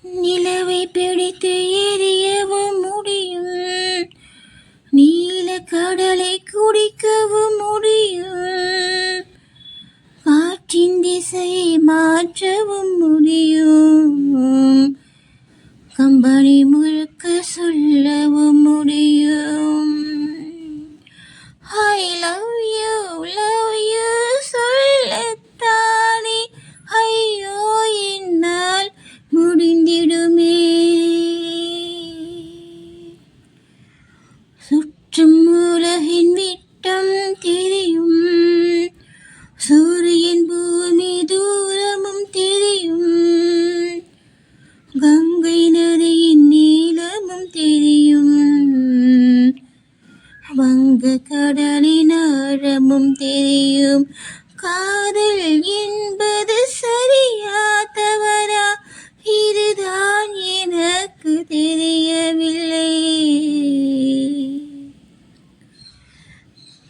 நிலவை பிடித்து எரியவும் முடியும், நீல கடலை குடிக்கவும் முடியும், காற்றின் திசையை மாற்றவும் முடியும், கம்பளி முழுக்க சொல்லவும் முடியும். I love you சொல்லத்தானே ஐயோ என்னால் முடிந்திடுமே. சுற்றும் உலகின் விட்டம் தெரியும், சூரியன் பூமி தூரமும் தெரியும், கங்கை நதியின் நீளமும் தெரியும், வங்க கடலின் ஆழமும் தெரியும். காதல் என்பது சரியா தவறா, இதுதான் எனக்கு தெரியவில்லை.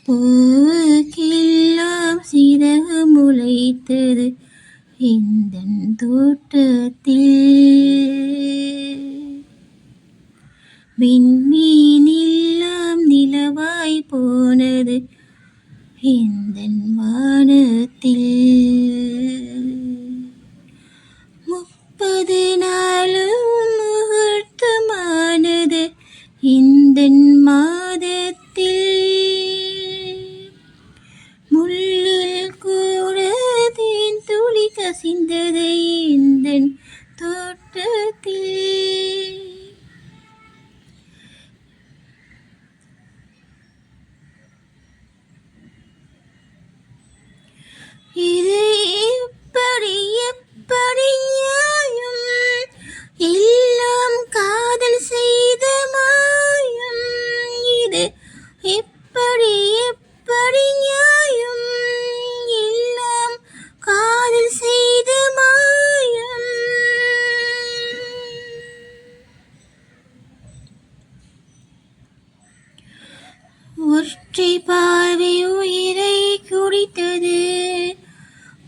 பூவுக்கெல்லாம் சிறகு முளைத்தது எந்தன் தோட்டத்தில், விண்மீனெல்லாம் நிலவாய் போனது எந்தன் வானத்தில். 30 நாளும் முகூர்த்தமானது எந்தன் மாதத்தில், முள்ளில் கூட தேன் துளி கசிந்தது எந்தன் தோட்டத்தில். இது எப்படி எப்படி நியாயம், எல்லாம் காதல் செய்த மாயம். இது எப்படி எப்படி நியாயம், எல்லாம் காதல் செய்த மாயம். ஒற்றை பார்வை உயிரை குடித்தது,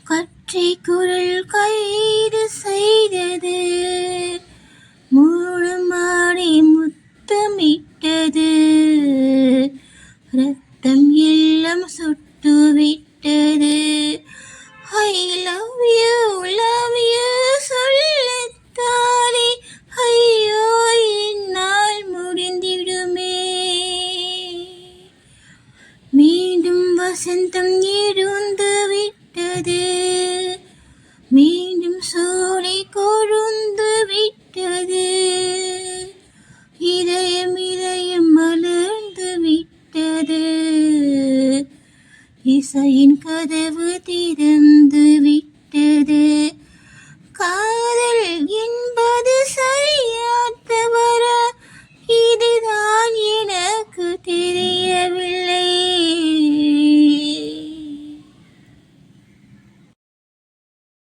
கற்றை குரல் கைது செய்தது, மூலமாடி முத்தமிட்டது, ரத்தம் எல்லாம் சுட்டுவிட்டது. I love you சொல்லத்தானே ஐயோ என்னால் முடிந்திடுமே. மீண்டும் வசந்தம் இருந்து விட்டது, மீண்டும் சோலை கொழுந்து விட்டது, இதயம் இதயம் மலர்ந்து விட்டது, இசையின் கதவு